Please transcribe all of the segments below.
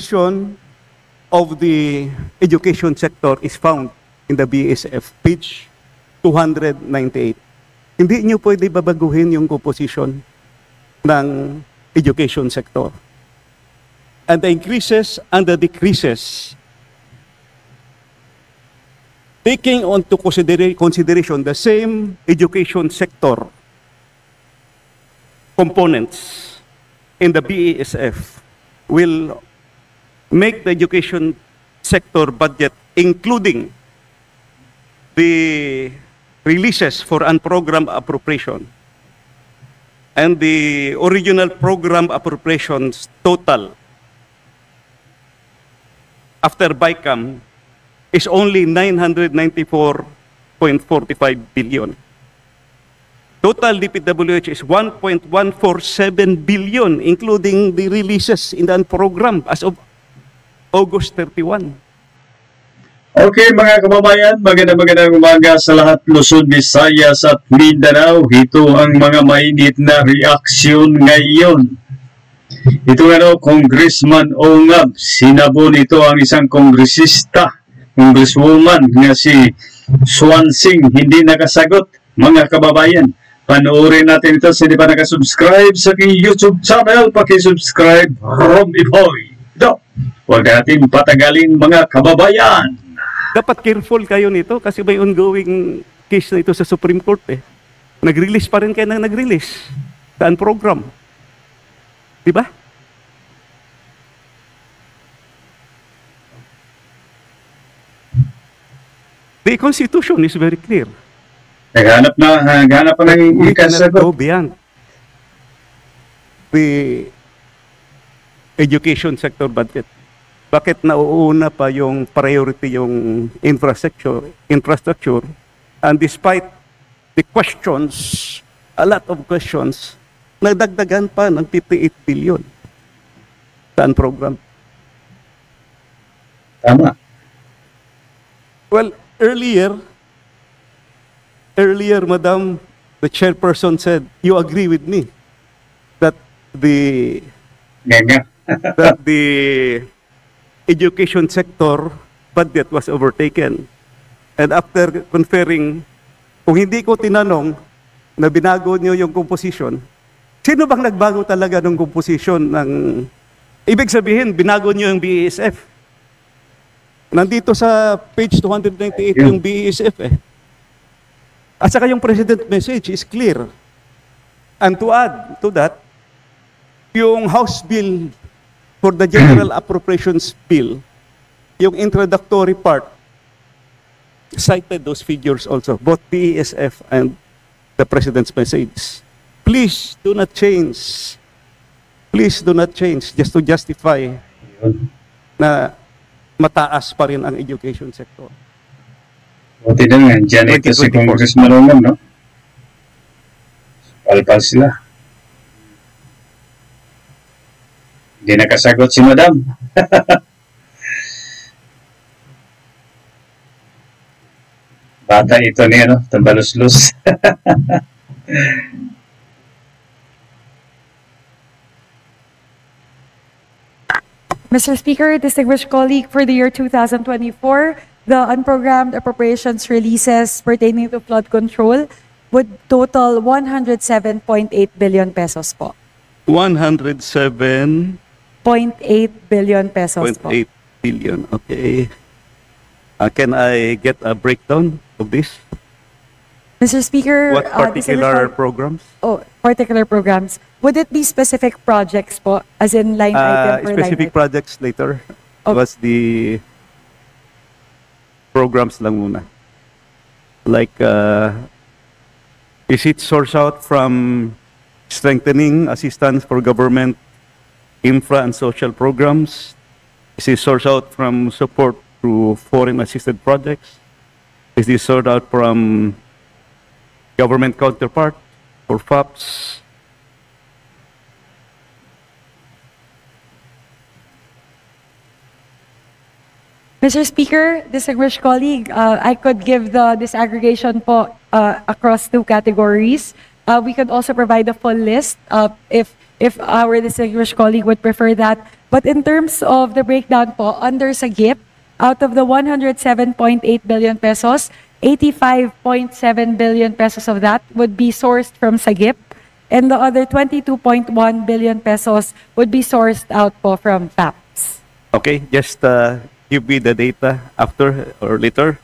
composition of the education sector is found in the BSF, page 298. Hindi nyo pwede babaguhin yung composition ng education sector. And the increases and the decreases, taking onto consideration the same education sector components in the BASF will make the education sector budget, including the releases for unprogrammed appropriation and the original program appropriations total after BICAM is only 994.45 billion. Total DPWH is 1.147 billion, including the releases in the program as of August 31. Okay mga kababayan, magandang umaga sa lahat Luzon, Visayas at Mindanao. Ito ang mga mainit na reaksyon ngayon. Ito Congressman Ongab, sinabon ito ang isang kongresista, congresswoman nga si Swansing, hindi nakasagot. Mga kababayan, panoorin natin ito. Sa hindi pa nakasubscribe sa aking YouTube channel, pakisubscribe. Romy Boy. Ito, huwag natin patagalin mga kababayan. Dapat careful kayo nito kasi may ongoing case na ito sa Supreme Court eh. Nag-release pa rin kayo na nag-release sa program. Diba? The Constitution is very clear. Naghanap pa ng ikasagot. Go beyond the education sector budget. Bakit nauuna pa yung priority yung infrastructure, and despite the questions, a lot of questions, nagdagdagan pa ng 58 billion saan program. Tama. Well, earlier, Madam, the chairperson said, you agree with me that the education sector budget was overtaken. And after conferring, kung hindi ko tinanong na binago niyo yung composition, sino bang nagbago talaga ng composition ng... Ibig sabihin, binago niyo yung BASF. Nandito sa page 298 yung BASF eh. At saka yung President message is clear. And to add to that, yung House Bill for the General Appropriations Bill, yung introductory part, cited those figures also, both BASF and the President's message. Please do not change. Please do not change just to justify na mataas pa rin ang education sector. Buti na nga, dyan ito si Congressman Ongab, no? Palpal sila. Hindi nakasagot si Madam. Bata ito niya, no? Tambalos-los. Mr. Speaker, distinguished colleague, for the year 2024, the unprogrammed appropriations releases pertaining to flood control would total 107.8 billion pesos po. 107.8 billion pesos po. billion, okay. Can I get a breakdown of this? Mr. Speaker, what particular programs? Oh, particular programs. Would it be specific projects po, as in line item per specific line projects later. Oh. Was the programs lang muna. Like, is it sourced out from strengthening assistance for government infra and social programs? Is it sourced out from support through foreign assisted projects? Is this sourced out from government counterpart or FAPs? Mr. Speaker, distinguished colleague, I could give the disaggregation po across two categories. We could also provide a full list if our distinguished colleague would prefer that. But in terms of the breakdown po, under SAGIP, out of the 107.8 billion pesos, 85.7 billion pesos of that would be sourced from SAGIP, and the other 22.1 billion pesos would be sourced out po from FAPS. Okay, just give me the data after or later.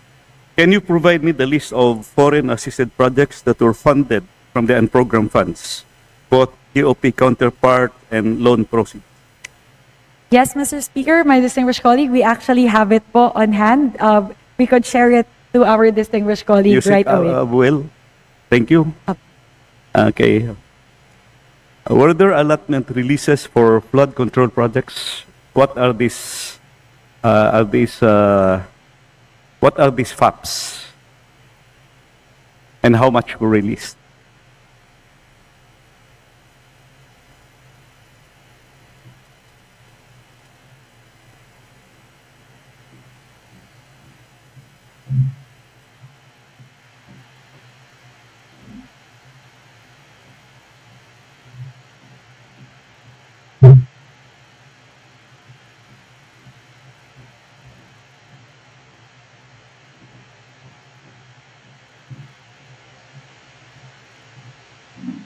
Can you provide me the list of foreign assisted projects that were funded from the unprogrammed funds, both TOP counterpart and loan proceeds? Yes, Mr. Speaker, my distinguished colleague, we actually have it po on hand. We could share it to our distinguished colleague Use right it, away. well, thank you. Okay. Were there allotment releases for flood control projects? What are these? What are these FAPs? And how much were released?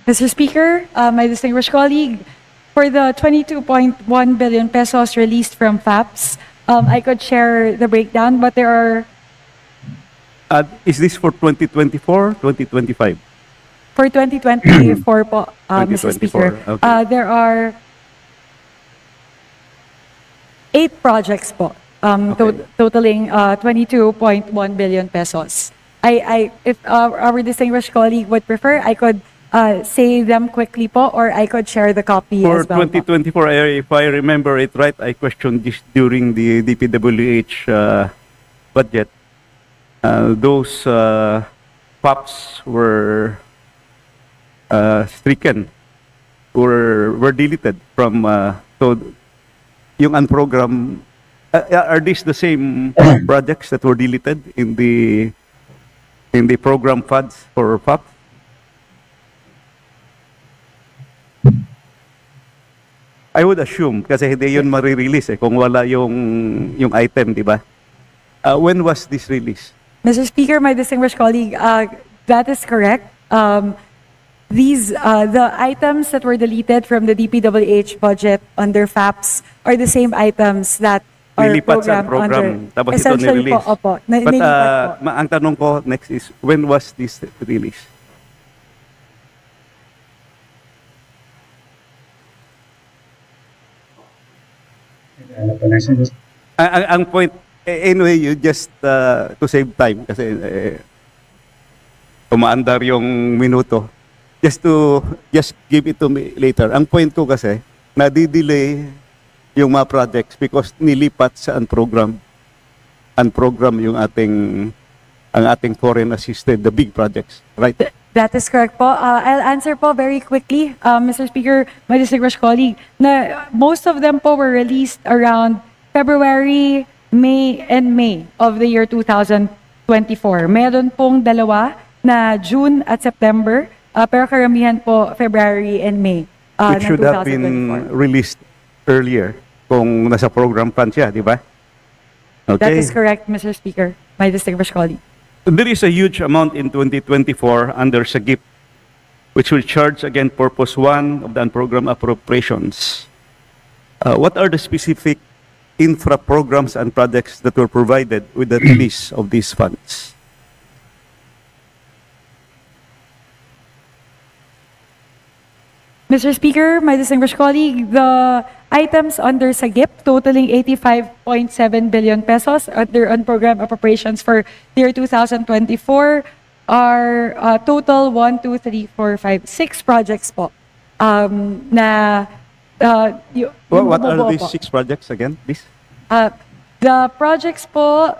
Mr. Speaker, my distinguished colleague, for the 22.1 billion pesos released from FAPS, I could share the breakdown, but there are, Is this for 2024, 2025? for 2024 po, Mr. 2024, Speaker, okay. there are 8 projects po, Okay. totaling 22.1 billion pesos. If our distinguished colleague would prefer, I could say them quickly po, or I could share the copy For as well po. 2024, if I remember it right, I questioned this during the DPWH budget. Those POPs were stricken, were deleted from, so yung unprogram, are these the same projects that were deleted in the program funds for POP? I would assume kasi hindi yun marirelease kung wala yung item, di ba? When was this released? Mr. Speaker, my distinguished colleague, that is correct. The items that were deleted from the DPWH budget under FAPS are the same items that are Nilipat sa programmed under. program, tapos ito Essentially nirelease. po, opo. But Nilipat po. ang tanong ko next is, when was this released? Ang point, anyway, you just, to save time, kasi umaandar yung minuto, just give it to me later. Ang point ko kasi, nadidelay yung mga projects because nilipat sa unprogram yung ang ating foreign assisted, the big projects, right? That is correct po. I'll answer po very quickly, Mr. Speaker, my distinguished colleague, na most of them po were released around February, May of the year 2024. Meron pong dalawa na June at September, pero karamihan po February and May It ng should have 2024. been released earlier kung nasa program fund siya, di ba? That Okay. is correct, Mr. Speaker, my distinguished colleague. There is a huge amount in 2024 under SAGIP, which will charge again Purpose 1 of the unprogrammed appropriations. What are the specific infra programs and projects that were provided with the release of these funds? Mr. Speaker, my distinguished colleague, the items under SAGIP totaling 85.7 billion pesos under unprogrammed appropriations for the year 2024 are total 6 projects po. What are these 6 projects again, please? The projects po,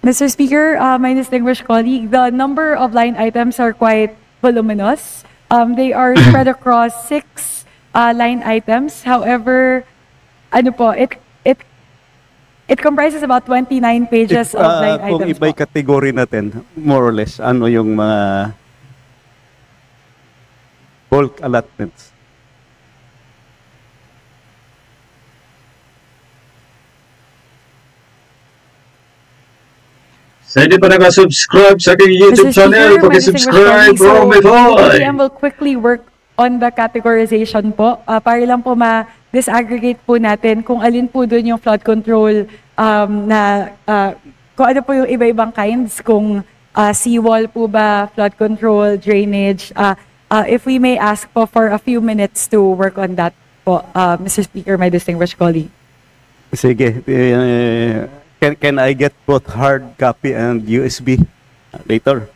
Mr. Speaker, my distinguished colleague, the number of line items are quite voluminous. They are spread across 6 line items. However, It comprises about 29 pages of line Kung items iba'y po. category natin, more or less, ano yung mga bulk allotments? Sa hindi pa nakasubscribe sa aking YouTube Mr. channel, Speaker, my distinguished pakisubscribe, colleagues, so Romy the Boy! DBM will quickly work on the categorization po, para lang po ma-disaggregate po natin kung alin po doon yung flood control kung ano po yung iba-ibang kinds, kung seawall po ba, flood control, drainage. If we may ask po for a few minutes to work on that po, Mr. Speaker, my distinguished colleague. Sige. Can I get both hard copy and USB later?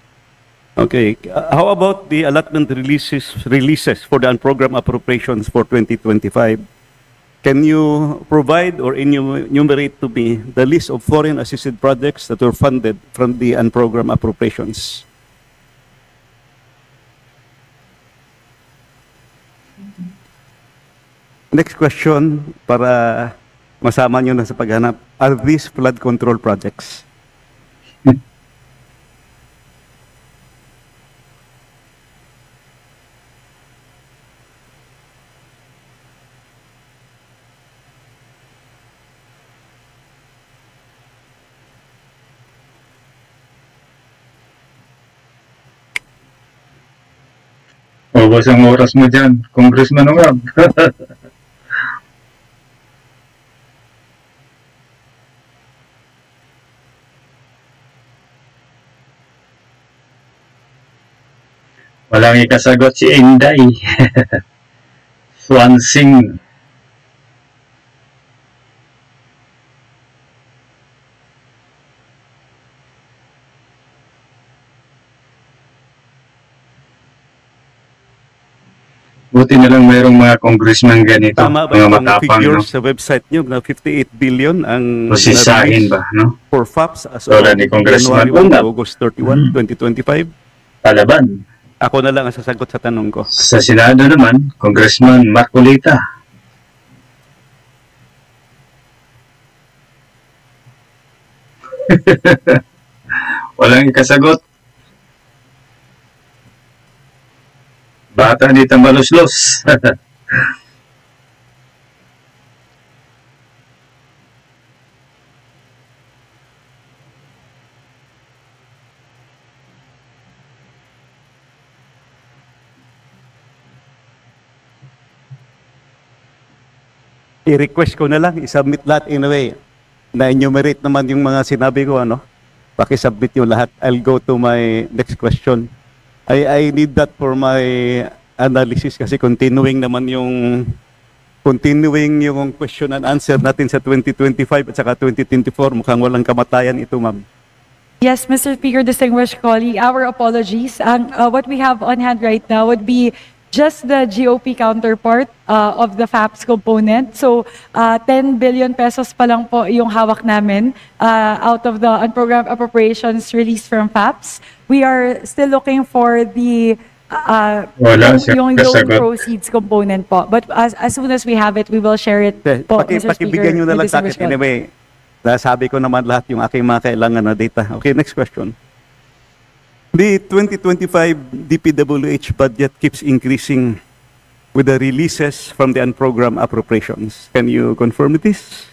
Okay. How about the allotment releases for the unprogrammed appropriations for 2025? Can you provide or enumerate to me the list of foreign assisted projects that were funded from the unprogrammed appropriations? Next question para masama nyo na sa paghanap. Are these flood control projects? Ubos ang oras mo dyan, Congressman Ongab. Walang ikasagot si Inday. Swansing. Buti na lang mayroong mga congressman ganito, Tama ba mga yung matapang, no? figures sa website nyo na 58 billion ang Prosisahin ba, no? for FAPS as of Tulad ni Congressman January 1 to Ungab. August 31, 2025? Palaban. Ako na lang ang sasagot sa tanong ko. Sa Senado naman, Congressman Marcolita. Walang ikasagot. Bata ni Tambalos-los. I-request ko na lang, i-submit lahat in a way. Na-enumerate naman yung mga sinabi ko, ano? Paki-submit yung lahat. I'll go to my next question. I need that for my analysis kasi continuing yung question and answer natin sa 2025 at saka 2024. Mukhang walang kamatayan ito, ma'am. Yes, Mr. Speaker, distinguished colleague, our apologies. What we have on hand right now would be just the GOP counterpart of the FAPS component. So, 10 billion pesos pa lang po yung hawak namin out of the unprogrammed appropriations released from FAPS. We are still looking for the Wala siyang yung loan kasagot. proceeds component po. But as soon as we have it, we will share it po, Mr. Speaker. Pakibigyan nyo na lang with sa akin distinguished anyway. Nasabi ko naman lahat yung aking mga kailangan na data. Okay, next question. The 2025 DPWH budget keeps increasing with the releases from the unprogrammed appropriations. Can you confirm this?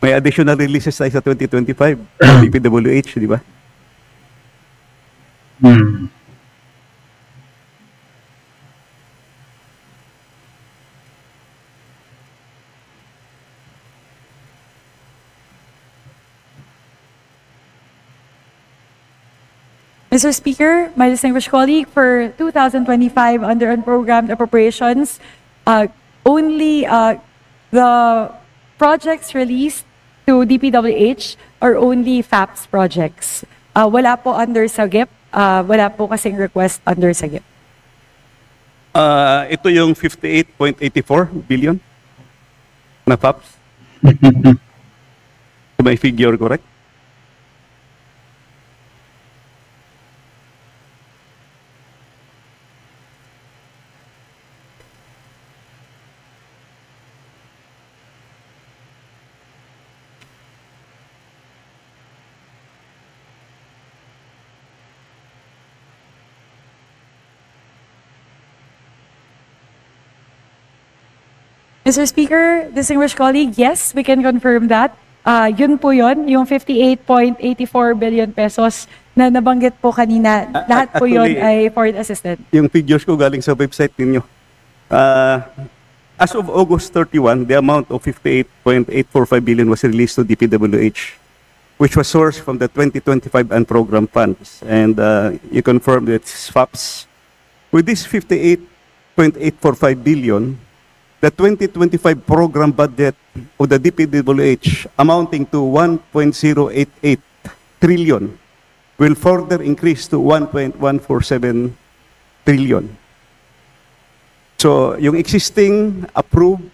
May additional releases tayo sa 2025 DPWH, di ba? Mr. Speaker, my distinguished colleague, for 2025 under unprogrammed appropriations, only the projects released to DPWH are only FAPS projects. Wala po under SAGIP, wala po kasing request under SAGIP. Ito yung 58.84 billion na FAPS. May figure correct? Mr. Speaker, distinguished colleague, yes, we can confirm that. Yun po yun, yung 58.84 billion pesos na nabanggit po kanina. Lahat po yun Actually, ay foreign assistance. Yung figures ko galing sa website ninyo. As of August 31, the amount of 58.845 billion was released to DPWH, which was sourced from the 2025 unprogrammed funds. And you confirmed that it's FAPS. With this 58.845 billion, the 2025 program budget of the DPWH amounting to 1.088 trillion will further increase to 1.147 trillion. So, yung existing approved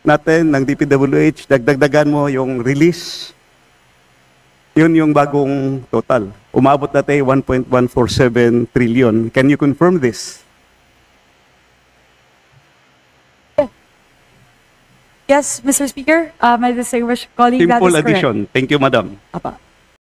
natin ng DPWH, dagdagan mo yung release, yun yung bagong total. Umabot natin 1.147 trillion. Can you confirm this? Yes, Mr. Speaker, my distinguished colleague, that Simple is correct. addition. Thank you, Madam. Apa.